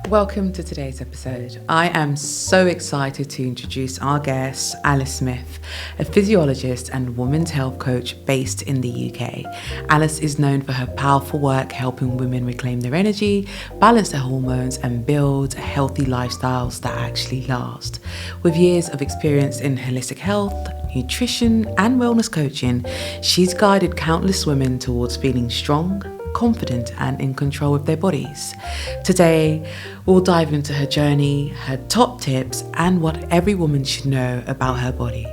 Welcome to today's episode. I am so excited to introduce our guest, Alice Smith, a physiologist and women's health coach based in the UK. Alice is known for her powerful work helping women reclaim their energy, balance their hormones, and build healthy lifestyles that actually last. With years of experience in holistic health, nutrition, and wellness coaching, she's guided countless women towards feeling strong, confident and in control of their bodies. Today, we'll dive into her journey, her top tips, and what every woman should know about her body.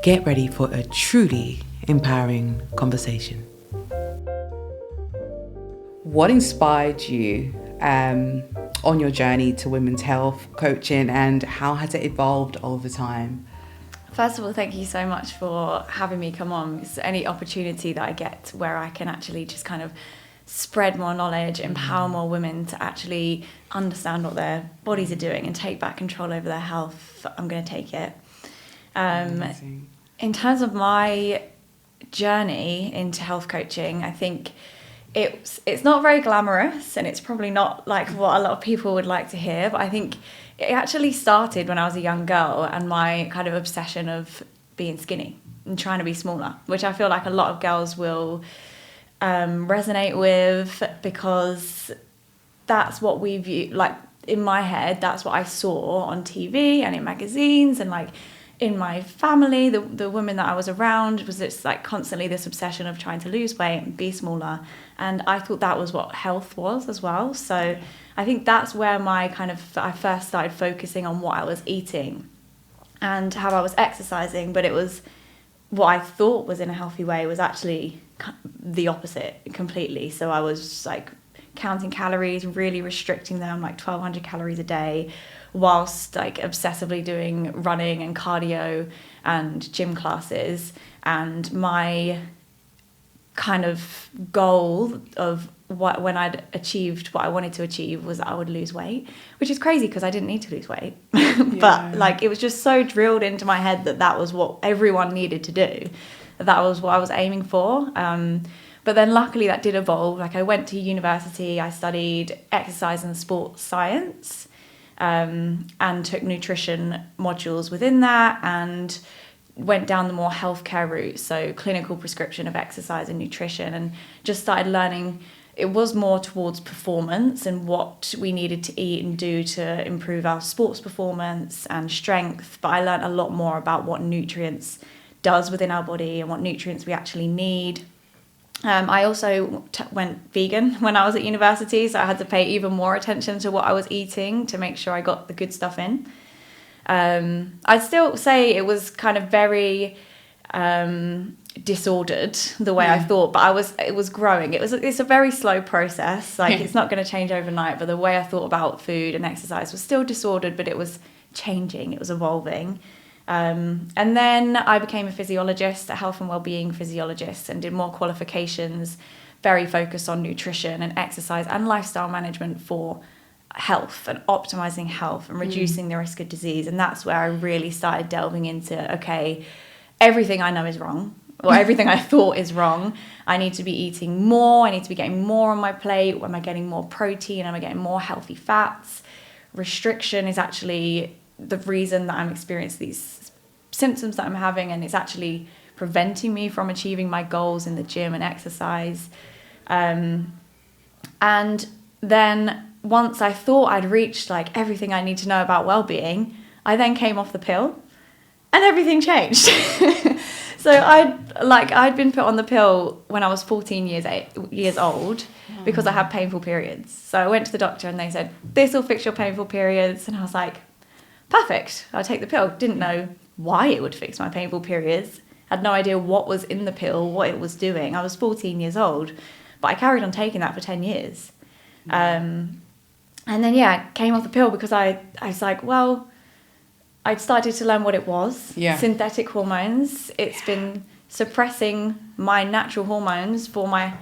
Get ready for a truly empowering conversation. What inspired you on your journey to women's health coaching, and how has it evolved over time? First of all, thank you so much for having me come on. It's any opportunity that I get where I can actually just kind of spread more knowledge, empower more women to actually understand what their bodies are doing and take back control over their health, I'm going to take it. In terms of my journey into health coaching, I think it's not very glamorous, and it's probably not like what a lot of people would like to hear, but I think it actually started when I was a young girl and my kind of obsession of being skinny and trying to be smaller, which I feel like a lot of girls will resonate with, because that's what we view, like in my head, that's what I saw on TV and in magazines, and like in my family, the women that I was around, was it's like constantly this obsession of trying to lose weight and be smaller, and I thought that was what health was as well. So I think that's where I first started focusing on what I was eating and how I was exercising, but it was what I thought was in a healthy way was actually the opposite completely. So I was like counting calories, really restricting them, like 1,200 calories a day, whilst like obsessively doing running and cardio and gym classes. And my kind of goal of when I'd achieved what I wanted to achieve was that I would lose weight, which is crazy because I didn't need to lose weight. But like it was just so drilled into my head that was what everyone needed to do. That was what I was aiming for. But then luckily that did evolve. Like I went to university, I studied exercise and sports science, and took nutrition modules within that, and went down the more healthcare route, so clinical prescription of exercise and nutrition, and just started learning. It was more towards performance and what we needed to eat and do to improve our sports performance and strength. But I learned a lot more about what nutrients does within our body and what nutrients we actually need. I also went vegan when I was at university, so I had to pay even more attention to what I was eating to make sure I got the good stuff in. I'd still say it was kind of very disordered the way I thought, but it was growing. It's a very slow process. Like it's not going to change overnight, but the way I thought about food and exercise was still disordered, but it was changing. It was evolving. And then I became a physiologist, a health and wellbeing physiologist, and did more qualifications, very focused on nutrition and exercise and lifestyle management for health and optimizing health and reducing the risk of disease. And that's where I really started delving into, okay, everything I know is wrong, or everything I thought is wrong. I need to be eating more. I need to be getting more on my plate. Am I getting more protein? Am I getting more healthy fats? Restriction is actually the reason that I'm experiencing these symptoms that I'm having, and it's actually preventing me from achieving my goals in the gym and exercise. And then once I thought I'd reached like everything I need to know about well-being, I then came off the pill and everything changed. So I'd been put on the pill when I was 14 years old because I had painful periods. So I went to the doctor and they said, this will fix your painful periods. And I was like, perfect, I'll take the pill. Didn't know why it would fix my painful periods. Had no idea what was in the pill, what it was doing. I was 14 years old, but I carried on taking that for 10 years. And then, I came off the pill because I was like, well, I'd started to learn what it was. Synthetic hormones. It's been suppressing my natural hormones for my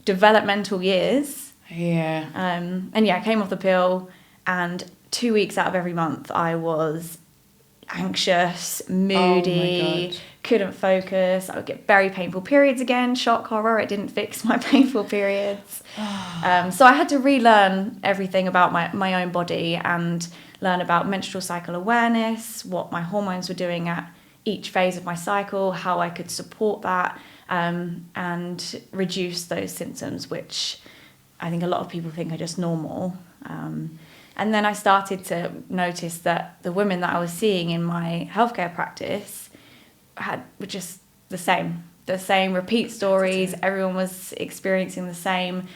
developmental years. I came off the pill, and 2 weeks out of every month I was anxious, moody, couldn't focus. I would get very painful periods again. Shock horror, it didn't fix my painful periods. So I had to relearn everything about my own body and learn about menstrual cycle awareness, what my hormones were doing at each phase of my cycle, how I could support that, and reduce those symptoms, which I think a lot of people think are just normal. And then I started to notice that the women that I was seeing in my healthcare practice were just the same repeat stories. Everyone was experiencing the same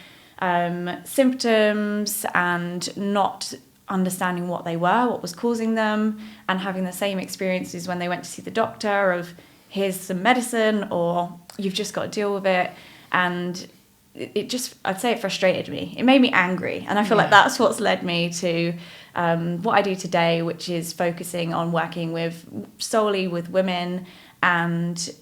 symptoms and not understanding what they were, what was causing them, and having the same experiences when they went to see the doctor of here's some medicine or you've just got to deal with it. And it just, I'd say it frustrated me. It made me angry. And I feel like that's what's led me to what I do today, which is focusing on working solely with women and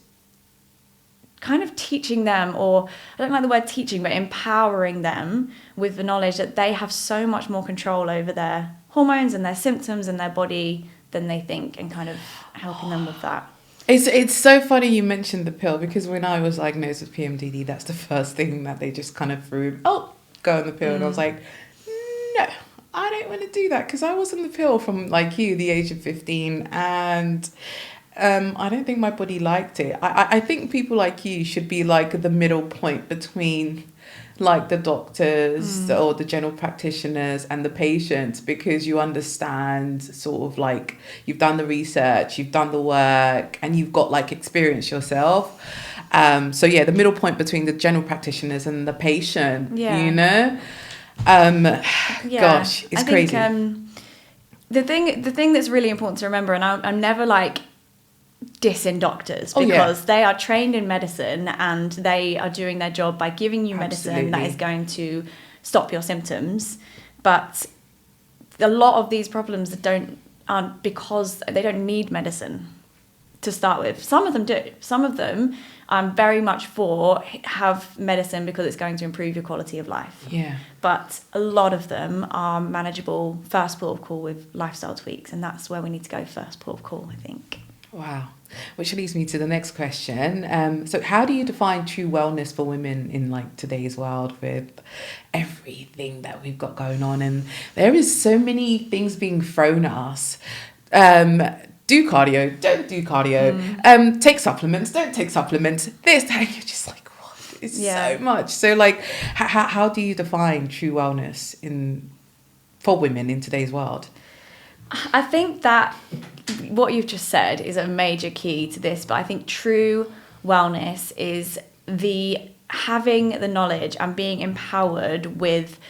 kind of teaching them, or I don't like the word teaching, but empowering them with the knowledge that they have so much more control over their hormones and their symptoms and their body than they think, and kind of helping them with that. It's so funny you mentioned the pill, because when I was diagnosed with PMDD, that's the first thing that they just kind of threw, go on the pill. And I was like, no, I don't want to do that, because I was on the pill from the age of 15, and I don't think my body liked it. I think people like you should be the middle point between the doctors or the general practitioners and the patients, because you understand you've done the research, you've done the work, and you've got experience yourself. So the middle point between the general practitioners and the patient, gosh, it's crazy. The thing that's really important to remember, and I'm never dissing doctors, because they are trained in medicine and they are doing their job by giving you medicine that is going to stop your symptoms. But a lot of these problems aren't because they don't need medicine to start with. Some of them do. Some of them I'm very much for have medicine because it's going to improve your quality of life. Yeah. But a lot of them are manageable first port of call with lifestyle tweaks, and that's where we need to go first port of call, I think. Wow. Which leads me to the next question. So how do you define true wellness for women in today's world, with everything that we've got going on? And there is so many things being thrown at us. Do cardio, don't do cardio. Take supplements, don't take supplements. This, and you're just what? It's so much. So how do you define true wellness for women in today's world? I think that what you've just said is a major key to this, but I think true wellness is having the knowledge and being empowered with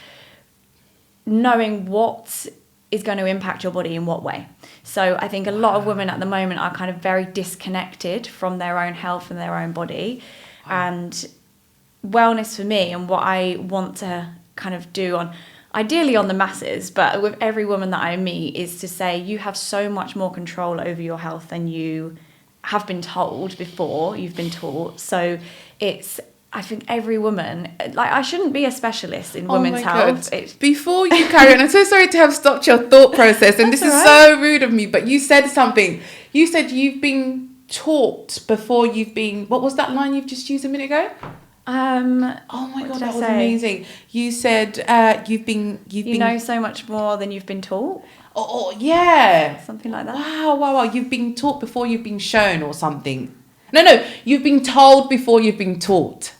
knowing what is going to impact your body in what way. So I think a lot of women at the moment are kind of very disconnected from their own health and their own body. And wellness for me, and what I want to kind of do ideally on the masses, but with every woman that I meet, is to say you have so much more control over your health than you have been told before, you've been taught. So I think every woman, I shouldn't be a specialist in women's health. Before you carry on, I'm so sorry to have stopped your thought process, and this is so rude of me, but you said something. You said you've been taught before you've been, what was that line you've just used a minute ago? Oh my God, that was amazing. You said you know so much more than you've been taught. Oh yeah, something like that. Wow. You've been taught before you've been shown, or something. No, you've been told before you've been taught.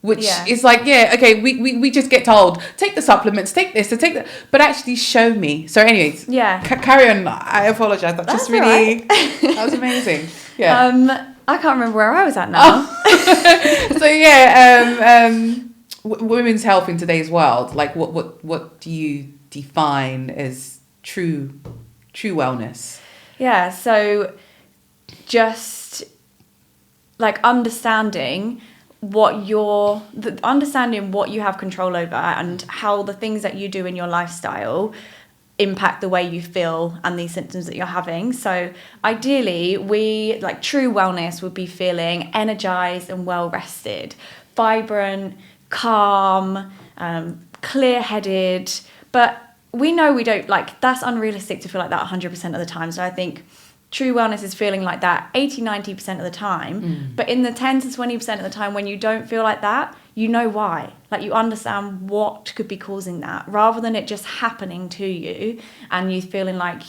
Which is okay, we just get told, take the supplements, take this, take that, but actually show me. So anyways, carry on. I apologize. That's just really, that was amazing. Yeah. I can't remember where I was at now. So women's health in today's world, what do you define as true wellness? Yeah, so just understanding what you have control over, and how the things that you do in your lifestyle impact the way you feel and these symptoms that you're having. So ideally, true wellness would be feeling energized and well rested, vibrant, calm, clear-headed. But we know we don't that's unrealistic to feel like that 100% of the time. So I think true wellness is feeling like that 80-90% of the time, but in the 10 to 20% of the time when you don't feel like that, you know why. Like, you understand what could be causing that, rather than it just happening to you and you feeling like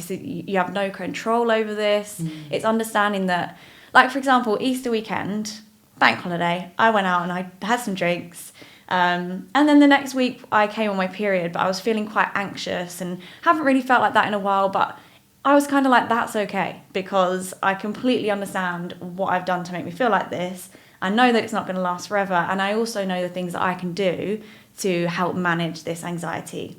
you have no control over this. It's understanding that, like, for example, Easter weekend, bank holiday, I went out and I had some drinks, and then the next week I came on my period, but I was feeling quite anxious and haven't really felt like that in a while. But I was kind of like, that's okay, because I completely understand what I've done to make me feel like this. I know that it's not going to last forever, and I also know the things that I can do to help manage this anxiety.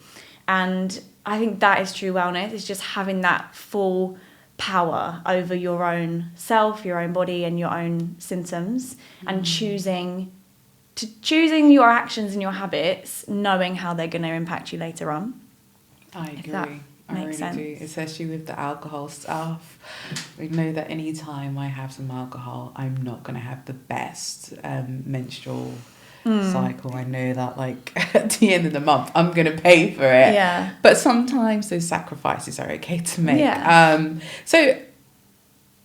And I think that is true wellness, is just having that full power over your own self, your own body, and your own symptoms, and choosing your actions and your habits, knowing how they're going to impact you later on. I agree. I really do, especially with the alcohol stuff. We know that any time I have some alcohol, I'm not going to have the best menstrual cycle. I know that, like, at the end of the month, I'm going to pay for it. Yeah. But sometimes those sacrifices are okay to make. Yeah.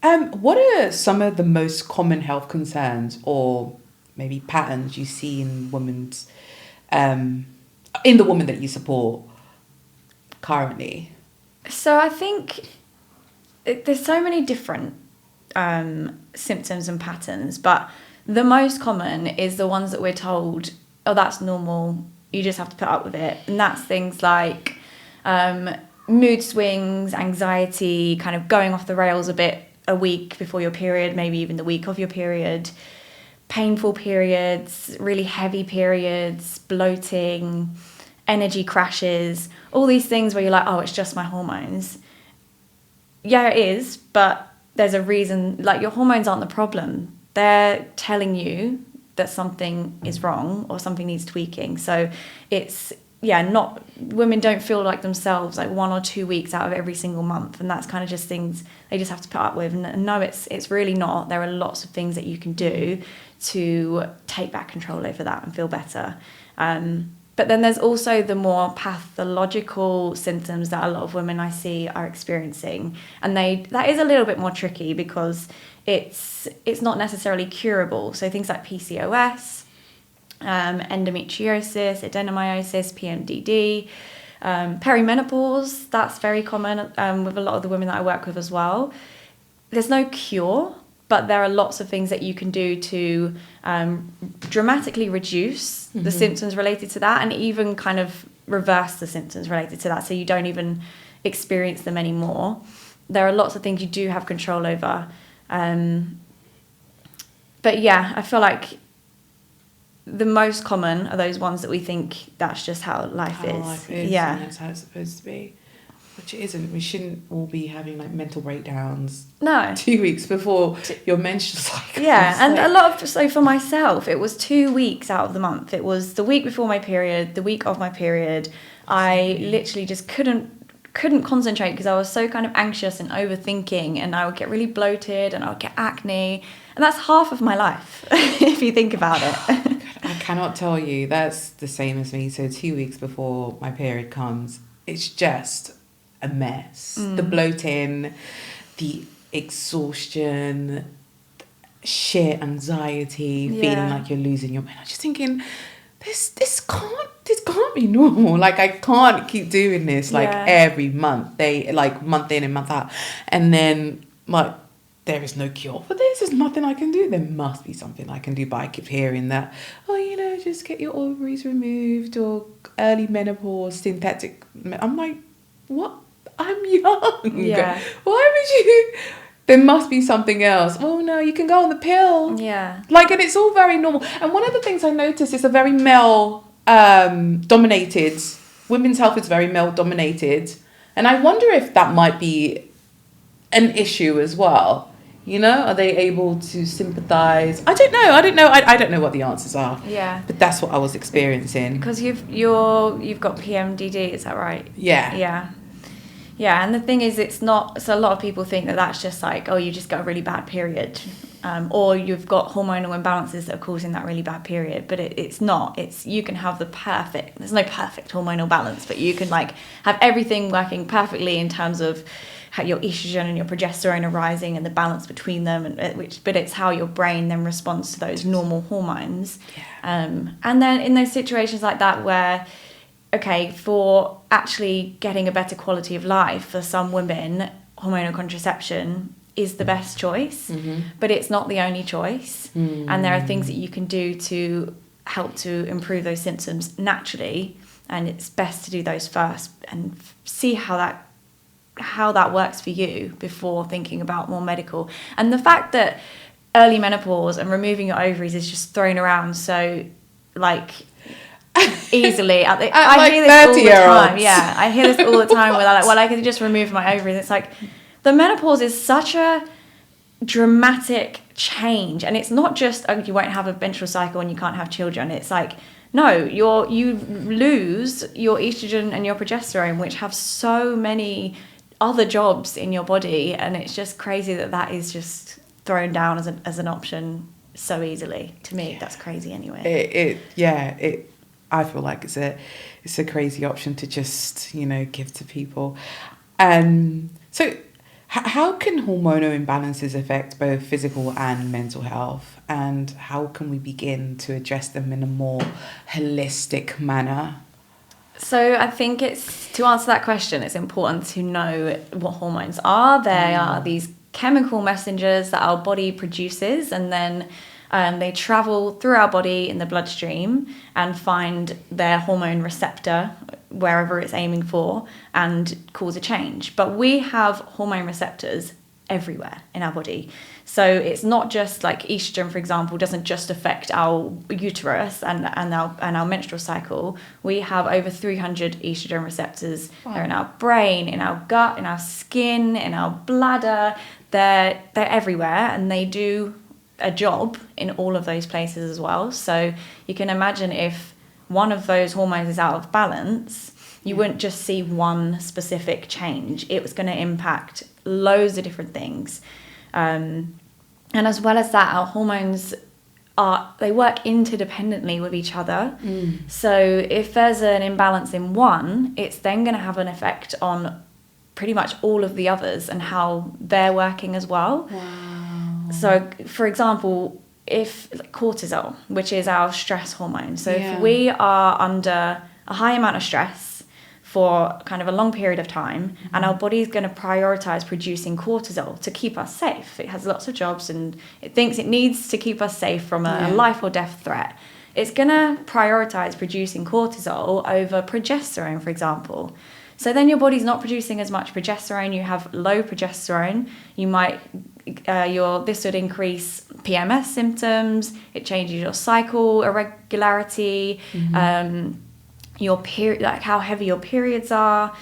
What are some of the most common health concerns or maybe patterns you see in women's, in the woman that you support currently? So I think there's so many different symptoms and patterns, but the most common is the ones that we're told, oh, that's normal, you just have to put up with it. And that's things like mood swings, anxiety, kind of going off the rails a bit a week before your period, maybe even the week of your period, painful periods, really heavy periods, bloating, energy crashes, all these things where you're like, oh, it's just my hormones. Yeah, it is, but there's a reason. Like, your hormones aren't the problem. They're telling you that something is wrong or something needs tweaking. So it's, women don't feel like themselves like 1 or 2 weeks out of every single month, and that's kind of just things they just have to put up with. And no, it's really not. There are lots of things that you can do to take back control over that and feel better. But then there's also the more pathological symptoms that a lot of women I see are experiencing, and that is a little bit more tricky because it's not necessarily curable. So things like PCOS, endometriosis, adenomyosis, PMDD, perimenopause, that's very common with a lot of the women that I work with as well. There's no cure, but there are lots of things that you can do to dramatically reduce the symptoms related to that, and even kind of reverse the symptoms related to that, so you don't even experience them anymore. There are lots of things you do have control over. But yeah, I feel like the most common are those ones that we think that's just how life is. Life is, yeah, and that's how it's supposed to be. Which it isn't. We shouldn't all be having like mental breakdowns. No. 2 weeks before your menstrual cycle. Yeah, and a lot of, so for myself, it was 2 weeks out of the month. It was the week before my period, the week of my period. I literally just couldn't concentrate because I was so kind of anxious and overthinking, and I would get really bloated and I would get acne. And that's half of my life, if you think about it. I cannot tell you. That's the same as me. So 2 weeks before my period comes, it's just a mess. The bloating, the exhaustion, sheer anxiety, feeling like you're losing your mind. I'm just thinking, this can't be normal. Like, I can't keep doing this every month. Month in and month out. And then like, there is no cure for this. There's nothing I can do. There must be something I can do. But I keep hearing that, just get your ovaries removed or early menopause, synthetic. I'm like, what? I'm young. Yeah. Why would you? There must be something else. Oh no, you can go on the pill. Yeah. Like, and it's all very normal. And one of the things I noticed is a very male dominated. Women's health is very male dominated, and I wonder if that might be an issue as well. Are they able to sympathize? I don't know. I don't know what the answers are. Yeah. But that's what I was experiencing. Because you've got PMDD, is that right? Yeah. Yeah. Yeah, and the thing is, it's not, so a lot of people think that that's just like, oh, you just got a really bad period. or you've got hormonal imbalances that are causing that really bad period. But it's not. You can have there's no perfect hormonal balance, but you can like have everything working perfectly in terms of how your estrogen and your progesterone are rising and the balance between them, but it's how your brain then responds to those normal hormones. And then in those situations like that where, okay, for actually getting a better quality of life for some women, hormonal contraception is the best choice, but it's not the only choice. And there are things that you can do to help to improve those symptoms naturally, and it's best to do those first and see how that works for you before thinking about more medical. And the fact that early menopause and removing your ovaries is just thrown around so like easily. I hear this all the time. Yeah, I hear this all the time where they're like, well, I can just remove my ovaries. It's like the menopause is such a dramatic change, and it's not just, oh, you won't have a menstrual cycle and you can't have children. It's like, no, you lose your estrogen and your progesterone, which have so many other jobs in your body, and it's just crazy that is just thrown down as an option so easily. To me, that's crazy anyway. I feel like it's a crazy option to just give to people. So how can hormonal imbalances affect both physical and mental health, and how can we begin to address them in a more holistic manner? So I think to answer that question, it's important to know what hormones are. They are these chemical messengers that our body produces, and then they travel through our body in the bloodstream and find their hormone receptor wherever it's aiming for and cause a change. But we have hormone receptors everywhere in our body. So it's not just like estrogen, for example, doesn't just affect our uterus and our menstrual cycle. We have over 300 estrogen receptors. Wow. They're in our brain, in our gut, in our skin, in our bladder. They're everywhere, and they do a job in all of those places as well. So you can imagine if one of those hormones is out of balance, you wouldn't just see one specific change. It was going to impact loads of different things. And as well as that, our hormones they work interdependently with each other. So if there's an imbalance in one, it's then going to have an effect on pretty much all of the others and how they're working as well. Wow. So for example, if cortisol, which is our stress hormone, so if we are under a high amount of stress for kind of a long period of time, and our body is going to prioritize producing cortisol to keep us safe. It has lots of jobs and it thinks it needs to keep us safe from a life or death threat. It's going to prioritize producing cortisol over progesterone, for example. So then your body's not producing as much progesterone. You have low progesterone. You might this would increase PMS symptoms. It changes your cycle irregularity. Your period, like how heavy your periods are.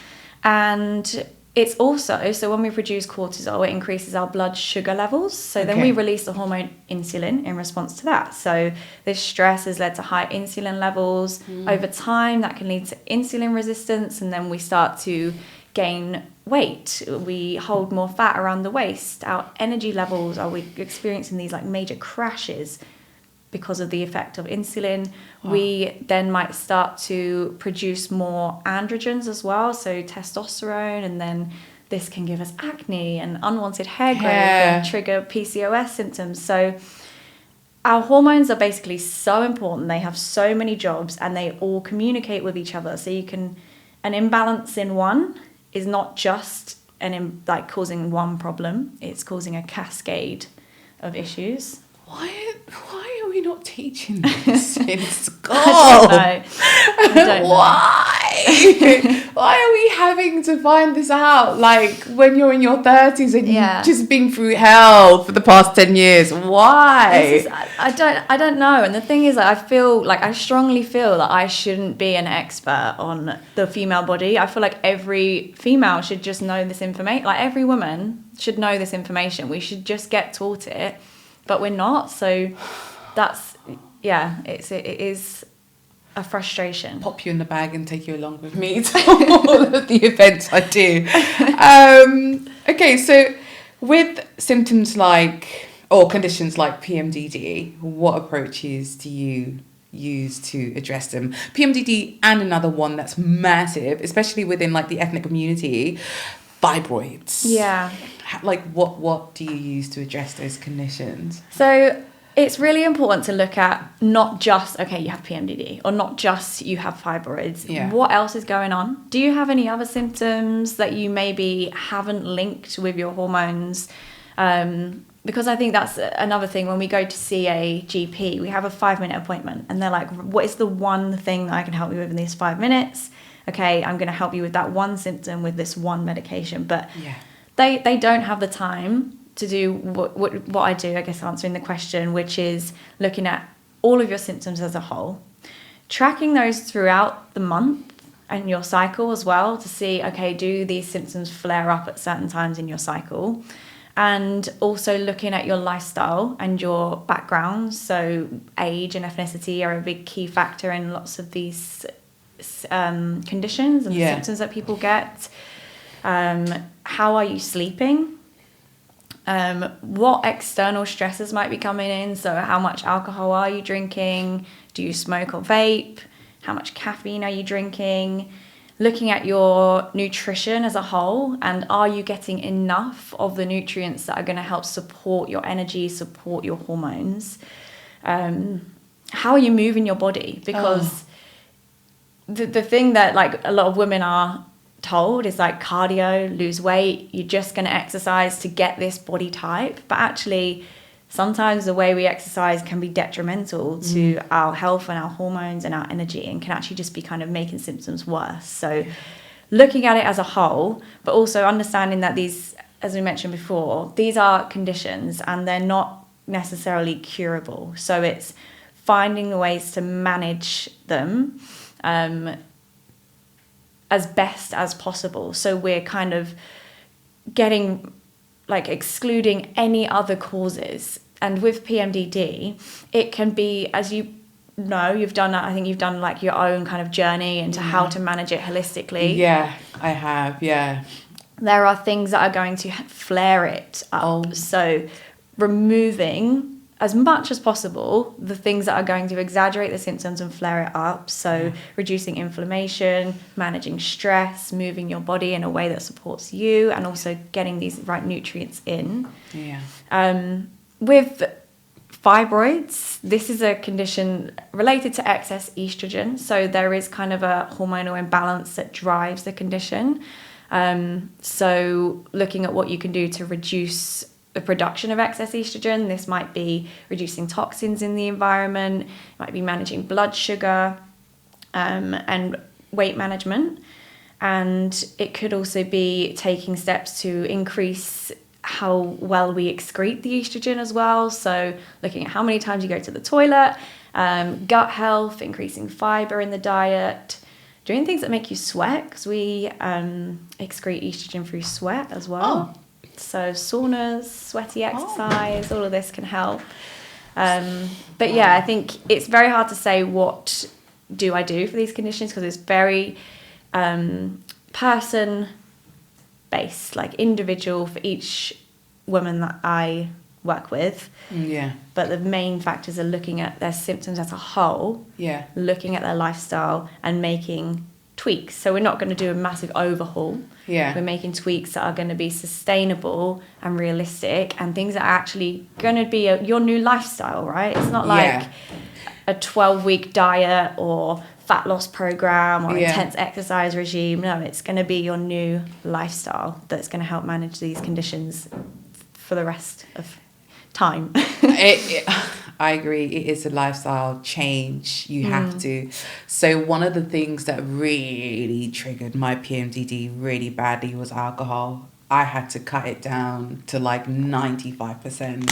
And it's also, so when we produce cortisol, it increases our blood sugar levels. So then we release the hormone insulin in response to that. So this stress has led to high insulin levels. Over time, that can lead to insulin resistance, and then we start to gain weight. We hold more fat around the waist. Our energy levels, are we experiencing these like major crashes because of the effect of insulin. Wow. We then might start to produce more androgens as well, so testosterone, and then this can give us acne and unwanted hair growth and trigger PCOS symptoms. So our hormones are basically so important. They have so many jobs and they all communicate with each other. So an imbalance in one is not just causing one problem, it's causing a cascade of issues. Why are we not teaching this in school? I don't know. Why? Why are we having to find this out like when you're in your 30s and you've just been through hell for the past 10 years? Why? I don't know. And the thing is, I strongly feel that I shouldn't be an expert on the female body. I feel like every female should just know this information. Like every woman should know this information. We should just get taught it. But we're not, so that's, it is a frustration. Pop you in the bag and take you along with me to all of the events I do. Okay, so with symptoms like or conditions like PMDD, what approaches do you use to address them? PMDD and another one that's massive, especially within like the ethnic community, fibroids. Yeah. Like what do you use to address those conditions? So it's really important to look at not just, okay, you have PMDD, or not just you have fibroids. Yeah. What else is going on? Do you have any other symptoms that you maybe haven't linked with your hormones? Because I think that's another thing. When we go to see a GP, we have a 5-minute appointment, and they're like, what is the one thing that I can help you with in these 5 minutes? Okay, I'm going to help you with that one symptom with this one medication. But they don't have the time to do what I do, I guess, answering the question, which is looking at all of your symptoms as a whole, tracking those throughout the month and your cycle as well, to see, okay, do these symptoms flare up at certain times in your cycle? And also looking at your lifestyle and your background. So age and ethnicity are a big key factor in lots of these conditions and symptoms that people get. How are you sleeping? What external stresses might be coming in? So how much alcohol are you drinking? Do you smoke or vape? How much caffeine are you drinking? Looking at your nutrition as a whole, and are you getting enough of the nutrients that are going to help support your energy, support your hormones? How are you moving your body? Because the thing that like a lot of women are told is like cardio, lose weight, you're just going to exercise to get this body type. But actually, sometimes the way we exercise can be detrimental to our health and our hormones and our energy, and can actually just be kind of making symptoms worse. So looking at it as a whole, but also understanding that these, as we mentioned before, these are conditions and they're not necessarily curable. So it's finding ways to manage them as best as possible. So we're kind of getting, like, excluding any other causes. And with PMDD, it can be, as you know, you've done that, I think you've done like your own kind of journey into how to manage it holistically. Yeah, I have, yeah. There are things that are going to flare it up. So removing as much as possible the things that are going to exaggerate the symptoms and flare it up. So reducing inflammation, managing stress, moving your body in a way that supports you, and also getting these right nutrients in. With fibroids, this is a condition related to excess estrogen. So there is kind of a hormonal imbalance that drives the condition. So looking at what you can do to reduce the production of excess estrogen. This might be reducing toxins in the environment, it might be managing blood sugar, and weight management. And it could also be taking steps to increase how well we excrete the estrogen as well. So looking at how many times you go to the toilet, gut health, increasing fiber in the diet, doing things that make you sweat, because we excrete estrogen through sweat as well. So saunas, sweaty exercise, all of this can help. But yeah, I think it's very hard to say what do I do for these conditions, because it's very person-based, like individual for each woman that I work with. But the main factors are looking at their symptoms as a whole, looking at their lifestyle and making tweaks. So we're not going to do a massive overhaul. We're making tweaks that are going to be sustainable and realistic, and things that are actually going to be your new lifestyle, right? It's not like a 12-week diet or fat loss program or intense exercise regime. No, it's going to be your new lifestyle that's going to help manage these conditions for the rest of time. I agree. It is a lifestyle change. You have to. So one of the things that really triggered my PMDD really badly was alcohol. I had to cut it down to like 95%.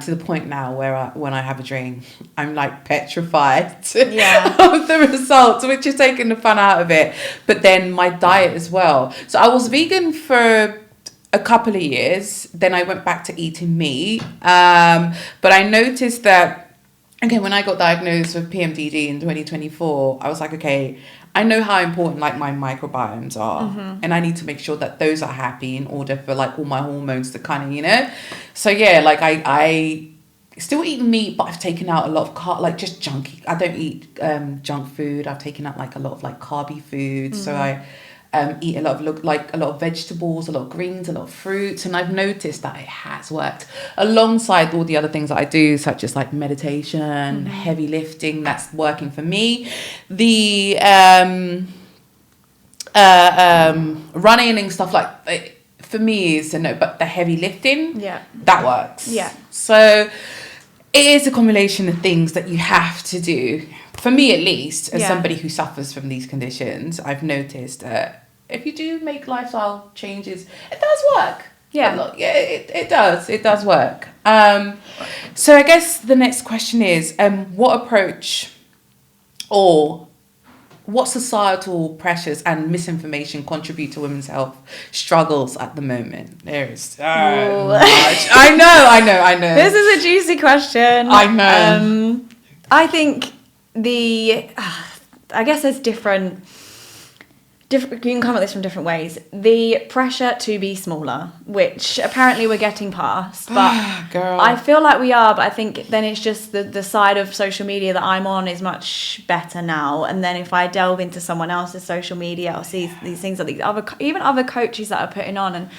To the point now where when I have a drink, I'm like petrified of the results, which is taking the fun out of it. But then my diet as well. So I was vegan for a couple of years, then I went back to eating meat. But I noticed that, okay, when I got diagnosed with PMDD in 2024, I was like, okay, I know how important like my microbiomes are, and I need to make sure that those are happy in order for like all my hormones to kind of, you know. So yeah, like I still eat meat, but I've taken out a lot of like just junky. I don't eat junk food. I've taken out like a lot of like carby foods. So I eat a lot of vegetables, a lot of greens, a lot of fruits, and I've noticed that it has worked alongside all the other things that I do, such as like meditation, heavy lifting. That's working for me. The running and stuff like for me is a no, but the heavy lifting, that works. Yeah. So it is a combination of things that you have to do. For me, at least, as somebody who suffers from these conditions, I've noticed that if you do make lifestyle changes, it does work. Yeah. It does. It does work. So I guess the next question is, what approach or what societal pressures and misinformation contribute to women's health struggles at the moment? There is so much. I know. This is a juicy question. I know. I think I guess there's different. You can come at this from different ways. The pressure to be smaller, which apparently we're getting past, but Girl. I feel like we are, but I think then it's just the side of social media that I'm on is much better now. And then if I delve into someone else's social media, I'll see these things that even other coaches that are putting on, and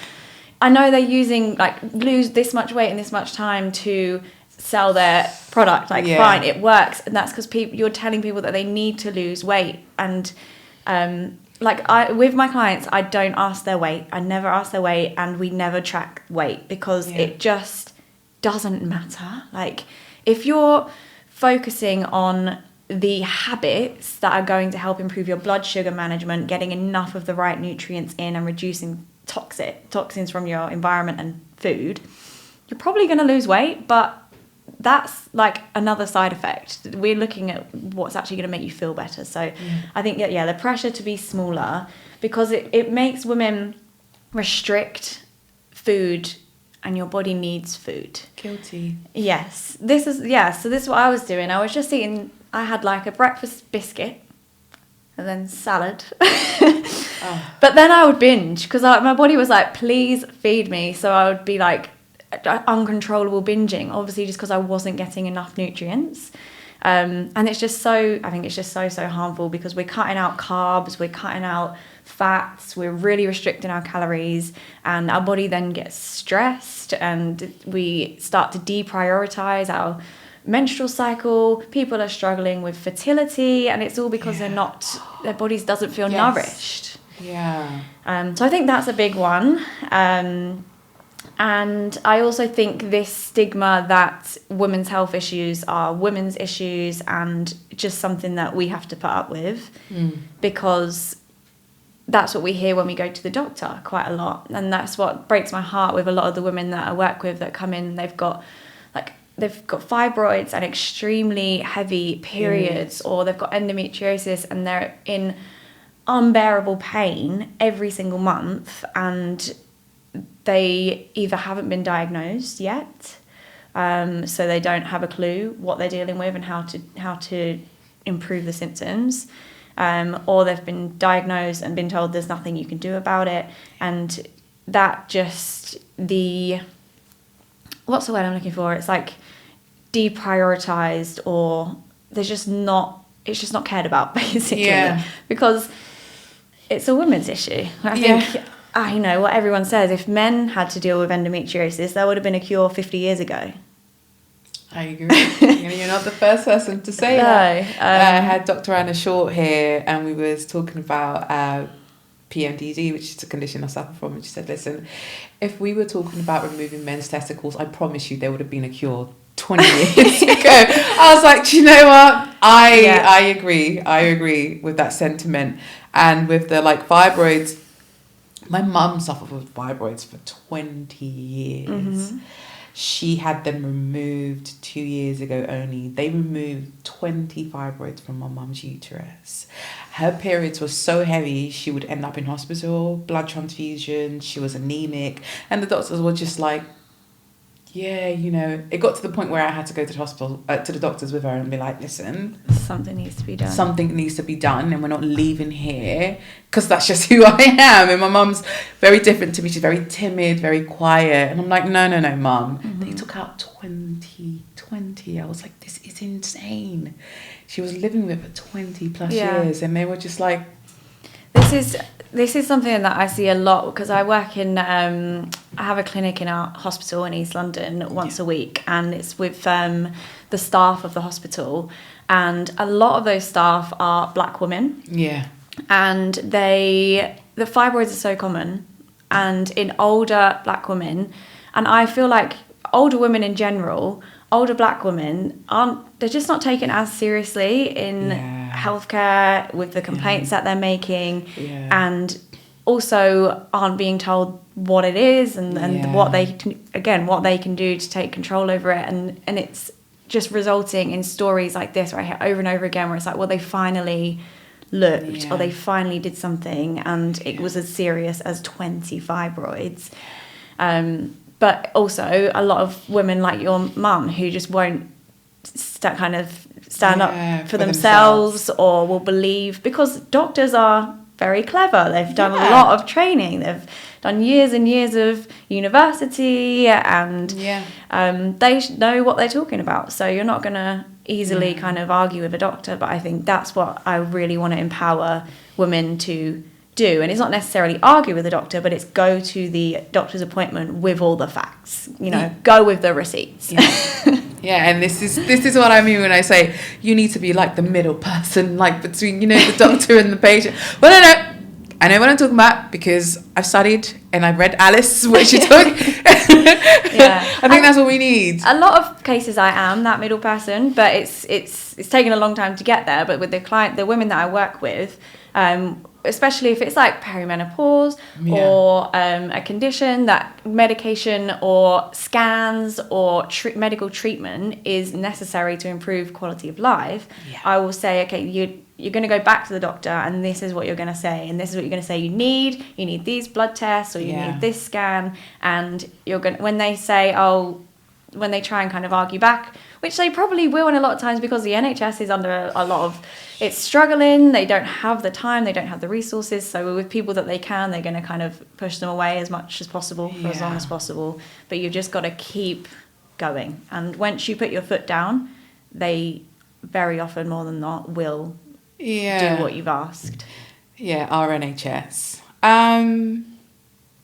I know they're using like lose this much weight in this much time to sell their product. Like fine, it works, and that's because you're telling people that they need to lose weight. And with my clients, I don't ask their weight. I never ask their weight, and we never track weight because it just doesn't matter. Like if you're focusing on the habits that are going to help improve your blood sugar management, getting enough of the right nutrients in, and reducing toxins from your environment and food, you're probably going to lose weight, but that's like another side effect. We're looking at what's actually going to make you feel better. So I think the pressure to be smaller, because it makes women restrict food, and your body needs food. Guilty. Yes. So this is what I was doing. I was just eating, I had like a breakfast biscuit and then salad. But then I would binge because my body was like, please feed me. So I would be like, uncontrollable binging, obviously just because I wasn't getting enough nutrients, and it's just so harmful because we're cutting out carbs, we're cutting out fats, we're really restricting our calories, and our body then gets stressed and we start to deprioritize our menstrual cycle. People are struggling with fertility, and it's all because their bodies doesn't feel nourished. So I think that's a big one. And I also think this stigma that women's health issues are women's issues and just something that we have to put up with, because that's what we hear when we go to the doctor quite a lot. And that's what breaks my heart with a lot of the women that I work with that come in, they've got fibroids and extremely heavy periods, or they've got endometriosis and they're in unbearable pain every single month, and they either haven't been diagnosed yet, so they don't have a clue what they're dealing with and how to improve the symptoms, or they've been diagnosed and been told there's nothing you can do about it, and that just what's the word I'm looking for? It's like deprioritized, or it's just not cared about, basically, because it's a women's issue. I think. I know what everyone says. If men had to deal with endometriosis, there would have been a cure 50 years ago. I agree. You're not the first person to say that. I had Dr. Anna Short here, and we was talking about PMDD, which is a condition I suffer from. And she said, listen, if we were talking about removing men's testicles, I promise you there would have been a cure 20 years ago. I was like, do you know what? I agree with that sentiment. And with the fibroids, my mum suffered with fibroids for 20 years. She had them removed 2 years ago only. They removed 20 fibroids from my mum's uterus. Her periods were so heavy, she would end up in hospital, blood transfusion, she was anemic. And the doctors were just like, Yeah, you know, it got to the point where I had to go to the hospital, to the doctors with her and be like, listen, Something needs to be done. something needs to be done and we're not leaving here, because that's just who I am. And my mum's very different to me. She's very timid, very quiet. And I'm like, no, mum. They took out 20. I was like, this is insane. She was living with it for 20 plus years, and they were just like... This is something that I see a lot, because I work in, I have a clinic in our hospital in East London once a week, and it's with the staff of the hospital, and a lot of those staff are black women. Yeah. And the fibroids are so common, and in older black women, and I feel like older women in general, older black women they're just not taken as seriously in healthcare with the complaints that they're making, and also aren't being told what it is and what they can do to take control over it, and it's just resulting in stories like this where I hear over and over again where it's like, well, they finally looked or they finally did something and it was as serious as 20 fibroids. But also a lot of women like your mum who just won't stand up for themselves or will believe, because doctors are very clever. They've done a lot of training. They've done years and years of university, and they know what they're talking about. So you're not going to easily kind of argue with a doctor. But I think that's what I really want to empower women to do. And it's not necessarily argue with the doctor, but it's go to the doctor's appointment with all the facts. You know, go with the receipts. Yeah, and this is what I mean when I say you need to be like the middle person, like between, you know, the doctor and the patient. Well, no, I know what I'm talking about because I've studied and I've read Alice, what she took. I think that's what we need. A lot of cases I am that middle person, but it's taken a long time to get there. But with the women that I work with, especially if it's like perimenopause or a condition that medication or scans or medical treatment is necessary to improve quality of life, I will say, okay, you're going to go back to the doctor and this is what you're going to say, and this is what you're going to say you need these blood tests or you need this scan, and you're going when they say, when they try and kind of argue back, which they probably will in a lot of times because the NHS is under a lot of, it's struggling, they don't have the time, they don't have the resources, so with people that they can, they're going to kind of push them away as much as possible for as long as possible. But you've just got to keep going, and once you put your foot down, they very often, more than not, will do what you've asked. Our NHS.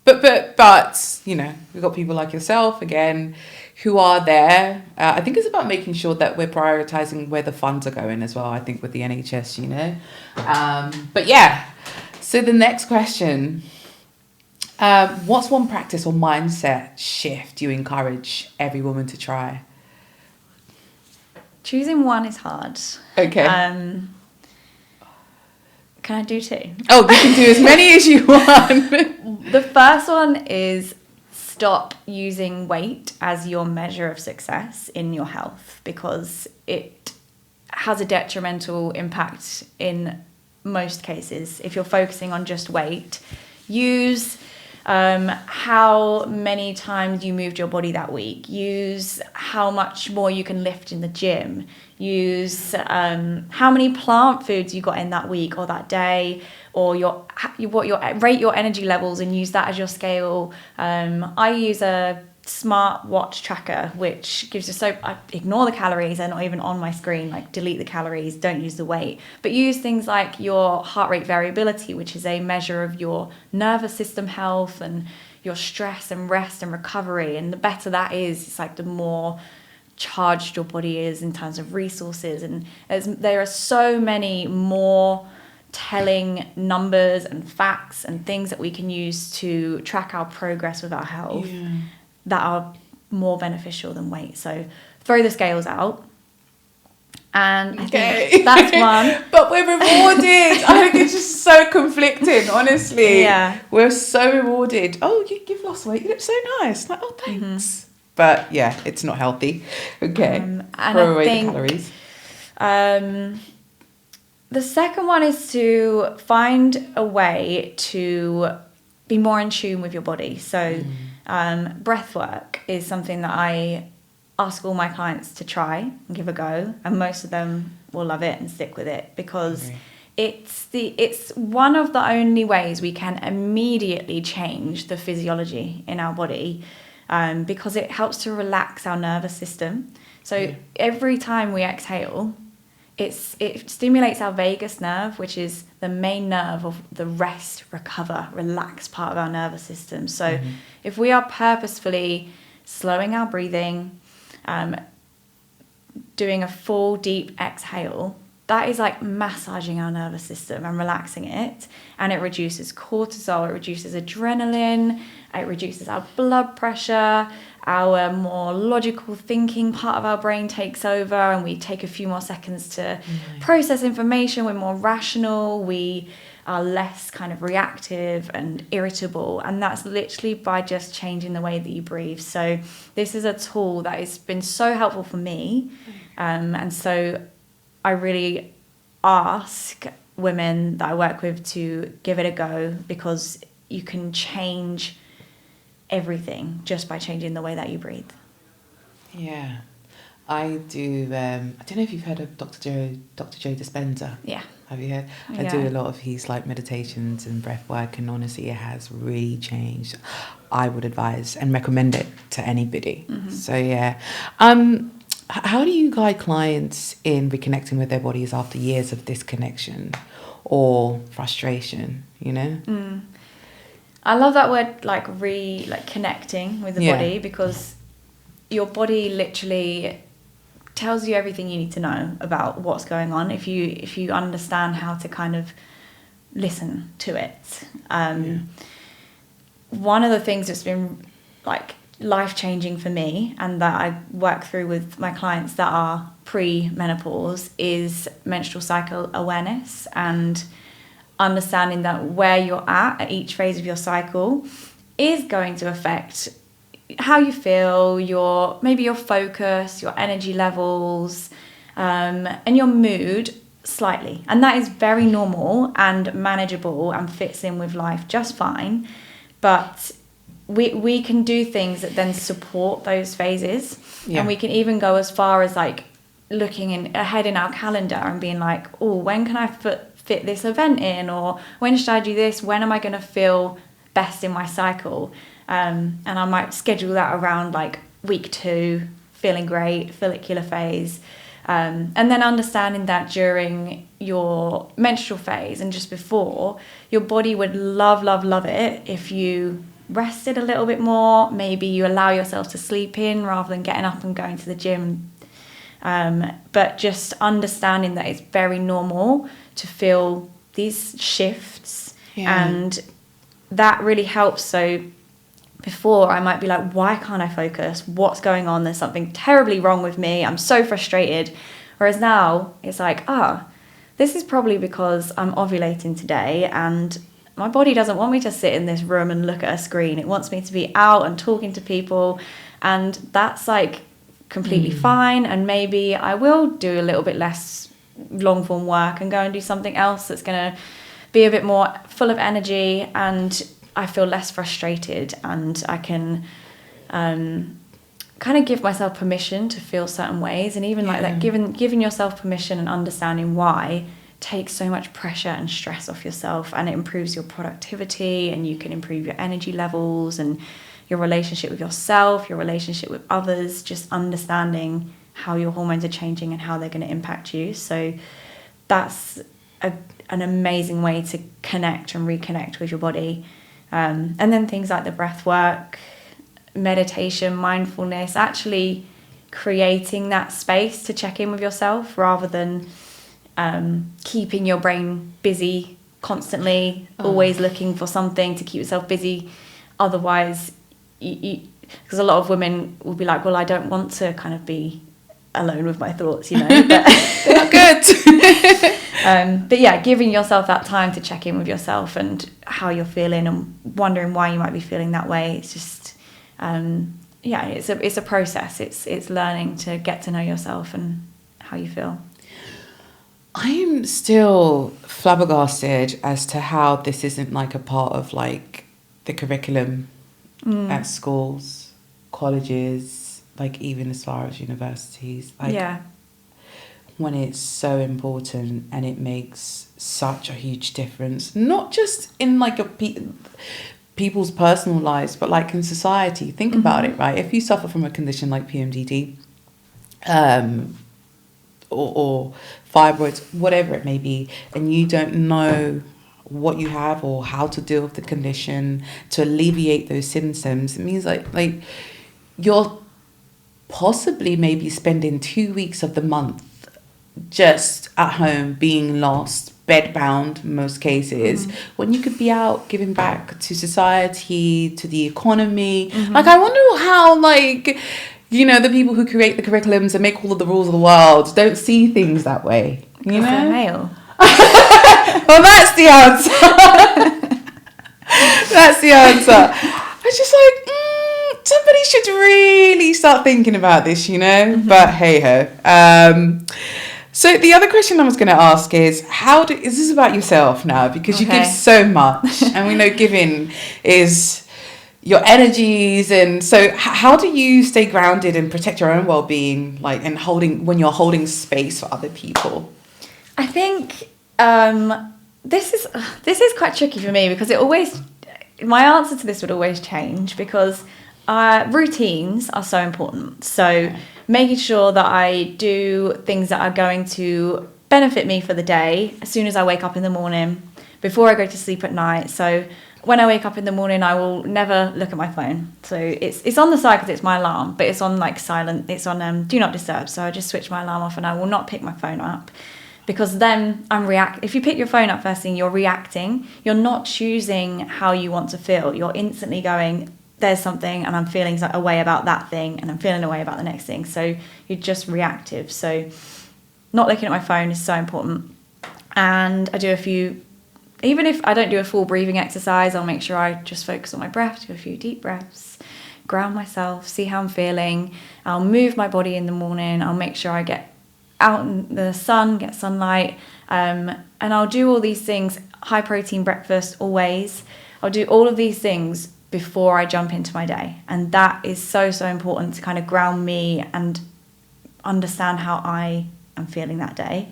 But you know, we've got people like yourself again who are there. I think it's about making sure that we're prioritizing where the funds are going as well, I think, with the NHS, you know. But so the next question, what's one practice or mindset shift you encourage every woman to try? Choosing one is hard. Okay. Can I do two? Oh, you can do as many as you want. The first one is stop using weight as your measure of success in your health, because it has a detrimental impact in most cases. If you're focusing on just weight, use how many times you moved your body that week, use how much more you can lift in the gym, use how many plant foods you got in that week or that day, or rate your energy levels and use that as your scale. I use a smart watch tracker which gives you I ignore the calories, they're not even on my screen, like delete the calories, don't use the weight, but use things like your heart rate variability, which is a measure of your nervous system health and your stress and rest and recovery, and the better that is, it's like the more charged your body is in terms of resources, and there are so many more telling numbers and facts and things that we can use to track our progress with our health that are more beneficial than weight. So throw the scales out. And I think that's one. But we're rewarded. I think it's just so conflicting, honestly. Yeah. We're so rewarded. Oh, you've lost weight. You look so nice. Like, oh, thanks. Mm-hmm. But yeah, it's not healthy. Okay. And throw away the calories. The second one is to find a way to be more in tune with your body. So Breath work is something that I ask all my clients to try and give a go, and most of them will love it and stick with it, because it's one of the only ways we can immediately change the physiology in our body, because it helps to relax our nervous system. So every time we exhale, it stimulates our vagus nerve, which is the main nerve of the rest, recover, relax part of our nervous system. So if we are purposefully slowing our breathing, doing a full deep exhale, that is like massaging our nervous system and relaxing it, and it reduces cortisol, it reduces adrenaline, it reduces our blood pressure, our more logical thinking part of our brain takes over, and we take a few more seconds to process information. We're more rational, we are less kind of reactive and irritable, and that's literally by just changing the way that you breathe. So this is a tool that has been so helpful for me, and so I really ask women that I work with to give it a go, because you can change everything just by changing the way that you breathe. Yeah, I do. I don't know if you've heard of Dr. Joe Dispenza. Yeah. Have you heard? I do a lot of his like meditations and breath work, and honestly, it has really changed. I would advise and recommend it to anybody. So yeah. How do you guide clients in reconnecting with their bodies after years of disconnection or frustration, you know? I love that word, like connecting with the body, because your body literally tells you everything you need to know about what's going on if you understand how to kind of listen to it. One of the things that's been like life-changing for me, and that I work through with my clients that are pre-menopause, is menstrual cycle awareness, and understanding that where you're at each phase of your cycle is going to affect how you feel, maybe your focus, your energy levels, and your mood slightly. And that is very normal and manageable and fits in with life just fine. But we can do things that then support those phases. And we can even go as far as like looking ahead in our calendar and being like, oh, when can I fit this event in? Or when should I do this? When am I going to feel best in my cycle? And I might schedule that around like week 2, feeling great, follicular phase. And then understanding that during your menstrual phase and just before, your body would love it if you rested a little bit more. Maybe you allow yourself to sleep in rather than getting up and going to the gym. But just understanding that it's very normal to feel these shifts, and that really helps. So before, I might be like, why can't I focus? What's going on? There's something terribly wrong with me. I'm so frustrated. Whereas now it's like, this is probably because I'm ovulating today and my body doesn't want me to sit in this room and look at a screen. It wants me to be out and talking to people. And that's like completely fine. And maybe I will do a little bit less long form work and go and do something else that's going to be a bit more full of energy, and I feel less frustrated, and I can kind of give myself permission to feel certain ways. And even like that, giving yourself permission and understanding why takes so much pressure and stress off yourself, and it improves your productivity, and you can improve your energy levels and your relationship with yourself, your relationship with others, just understanding how your hormones are changing and how they're going to impact you. So that's an amazing way to connect and reconnect with your body. And then things like the breath work, meditation, mindfulness, actually creating that space to check in with yourself rather than keeping your brain busy constantly, always looking for something to keep yourself busy. Otherwise, because a lot of women will be like, well, I don't want to kind of be alone with my thoughts, you know. But not good. But yeah, giving yourself that time to check in with yourself and how you're feeling and wondering why you might be feeling that way. It's just, it's a process. It's learning to get to know yourself and how you feel. I'm still flabbergasted as to how this isn't like a part of like the curriculum at schools, colleges, like even as far as universities. Like, Yeah. when it's so important and it makes such a huge difference, not just in like people's personal lives, but like in society. Think about it, right? If you suffer from a condition like PMDD, or fibroids, whatever it may be, and you don't know what you have or how to deal with the condition to alleviate those symptoms, it means like you're possibly maybe spending 2 weeks of the month just at home being lost, bedbound in most cases, when you could be out giving back to society, to the economy. Like, I wonder how, like, you know, the people who create the curriculums and make all of the rules of the world don't see things that way, you know? They're male. Well, that's the answer. That's the answer. I was just like, somebody should really start thinking about this, you know? But hey ho. So the other question I was going to ask is, is this about yourself now? Because you give so much, and we know giving is your energies, and so how do you stay grounded and protect your own well-being, like, and when you're holding space for other people? I think this is quite tricky for me, because my answer to this would always change, because routines are so important. So making sure that I do things that are going to benefit me for the day as soon as I wake up in the morning, before I go to sleep at night. So when I wake up in the morning, I will never look at my phone. So it's on the side because it's my alarm, but it's on like silent. It's on do not disturb. So I just switch my alarm off, and I will not pick my phone up, because then if you pick your phone up first thing, you're reacting. You're not choosing how you want to feel. You're instantly going, there's something and I'm feeling a way about that thing, and I'm feeling a way about the next thing. So you're just reactive. So not looking at my phone is so important. And I do even if I don't do a full breathing exercise, I'll make sure I just focus on my breath, do a few deep breaths, ground myself, see how I'm feeling. I'll move my body in the morning. I'll make sure I get out in the sun, get sunlight. And I'll do all these things, high protein breakfast always. I'll do all of these things before I jump into my day. And that is so, so important to kind of ground me and understand how I am feeling that day.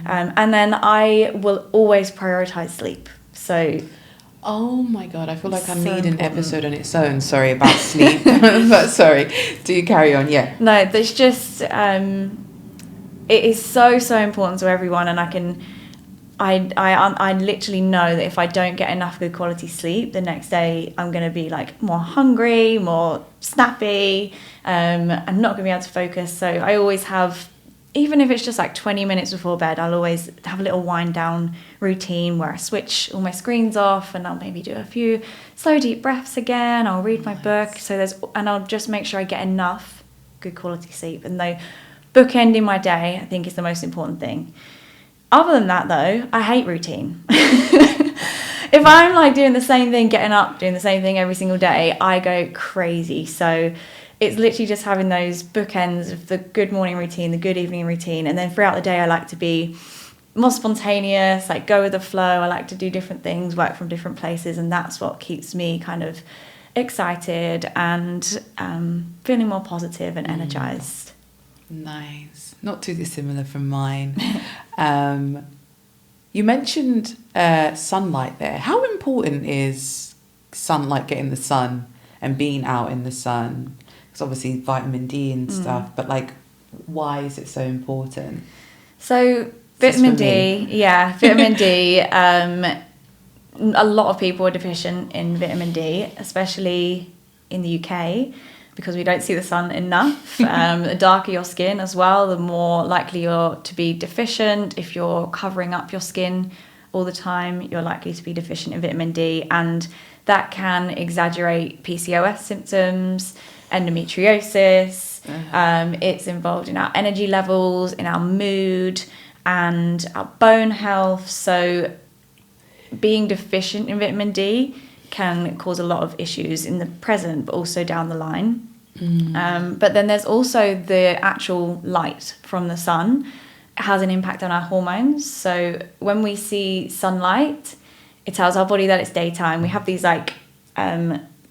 And then I will always prioritize sleep. So oh my god, I feel like I need an episode on its own, sorry, about sleep. But sorry, do carry on. No, there's just it is so, so important to everyone. And I literally know that if I don't get enough good quality sleep, the next day I'm going to be like more hungry, more snappy. I'm not going to be able to focus. So I always have, even if it's just like 20 minutes before bed, I'll always have a little wind down routine where I switch all my screens off, and I'll maybe do a few slow deep breaths again. I'll read my book. And I'll just make sure I get enough good quality sleep. And though bookending my day, I think, is the most important thing. Other than that, though, I hate routine. If I'm like doing the same thing, getting up, doing the same thing every single day, I go crazy. So it's literally just having those bookends of the good morning routine, the good evening routine. And then throughout the day, I like to be more spontaneous, like go with the flow. I like to do different things, work from different places. And that's what keeps me kind of excited and feeling more positive and energized. Nice. Not too dissimilar from mine. You mentioned sunlight there. How important is sunlight, getting the sun and being out in the sun? Because obviously vitamin D and stuff, but like, why is it so important? So vitamin D, vitamin D. A lot of people are deficient in vitamin D, especially in the UK, because we don't see the sun enough. The darker your skin as well, the more likely you're to be deficient. If you're covering up your skin all the time, you're likely to be deficient in vitamin D, and that can exaggerate PCOS symptoms, endometriosis. It's involved in our energy levels, in our mood, and our bone health. So being deficient in vitamin D can cause a lot of issues in the present, but also down the line. But then there's also the actual light from the sun. It has an impact on our hormones. So when we see sunlight, it tells our body that it's daytime. We have these like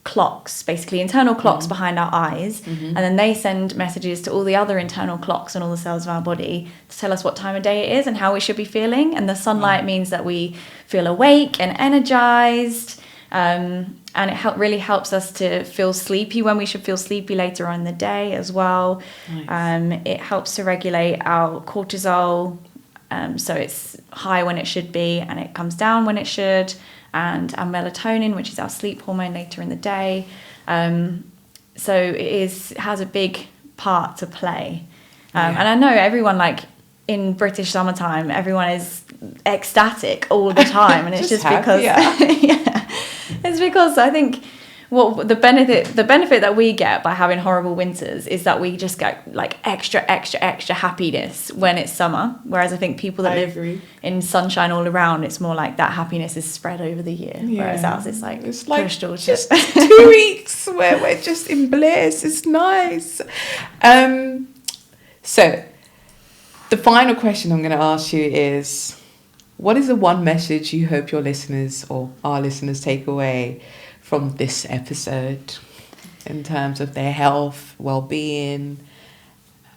clocks, basically internal clocks behind our eyes, and then they send messages to all the other internal clocks and all the cells of our body to tell us what time of day it is and how we should be feeling. And the sunlight means that we feel awake and energized, and it really helps us to feel sleepy when we should feel sleepy later on in the day as well. Nice. It helps to regulate our cortisol, so it's high when it should be and it comes down when it should, and our melatonin, which is our sleep hormone, later in the day. So it has a big part to play. And I know everyone, like in British summertime, everyone is ecstatic all the time, and it's just because it's because I think the benefit that we get by having horrible winters is that we just get like extra happiness when it's summer, whereas I think people that live in sunshine all around, it's more like that happiness is spread over the year, whereas ours is like pushed all just 2 weeks where we're just in bliss. It's nice. So the final question I'm going to ask you is, what is the one message you hope your listeners or our listeners take away from this episode in terms of their health, well-being?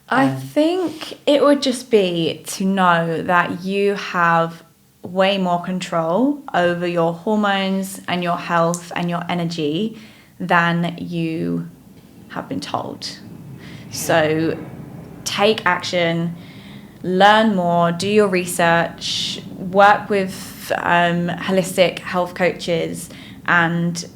I think it would just be to know that you have way more control over your hormones and your health and your energy than you have been told. So take action, learn more, do your research, work with holistic health coaches, and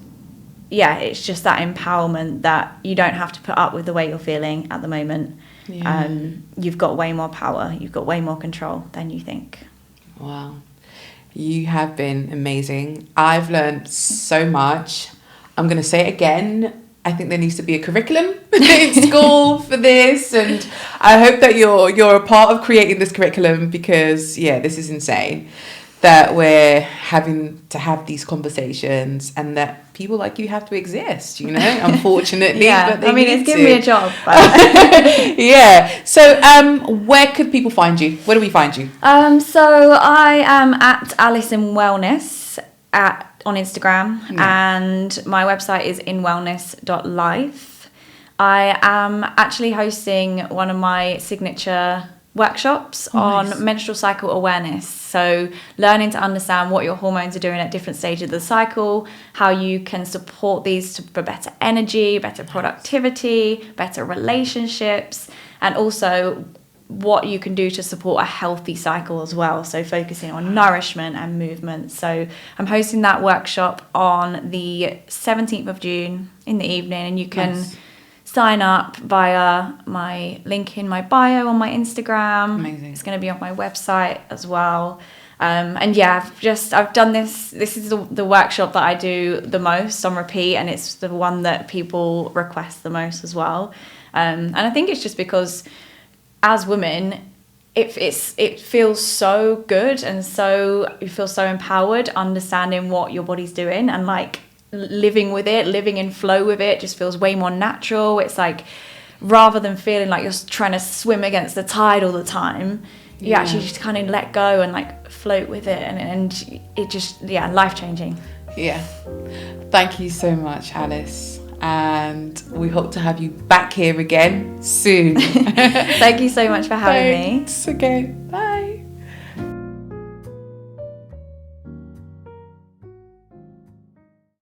it's just that empowerment that you don't have to put up with the way you're feeling at the moment. You've got way more power, you've got way more control than you think. Wow, you have been amazing. I've learned so much. I'm going to say it again, I think there needs to be a curriculum in school for this, and I hope that you're a part of creating this curriculum, because this is insane that we're having to have these conversations and that people like you have to exist, unfortunately. But I mean, it's given me a job. So where could people find you? Where do we find you? So I am at Alice in Wellness on Instagram, and my website is inwellness.life. I am actually hosting one of my signature workshops on menstrual cycle awareness. So learning to understand what your hormones are doing at different stages of the cycle, how you can support these for better energy, better productivity, better relationships, and also what you can do to support a healthy cycle as well. So focusing on nourishment and movement. So I'm hosting that workshop on the 17th of June in the evening, and you can sign up via my link in my bio on my Instagram. Amazing. It's going to be on my website as well. I've done this. This is the workshop that I do the most on repeat, and it's the one that people request the most as well. And I think it's just because as women, it feels so good, and so you feel so empowered, understanding what your body's doing and like living with it, living in flow with it, just feels way more natural. It's like, rather than feeling like you're trying to swim against the tide all the time, you actually just kind of let go and like float with it, and it just life-changing. Thank you so much, Alice, and we hope to have you back here again soon. Thank you so much for having me. Thanks again. Bye.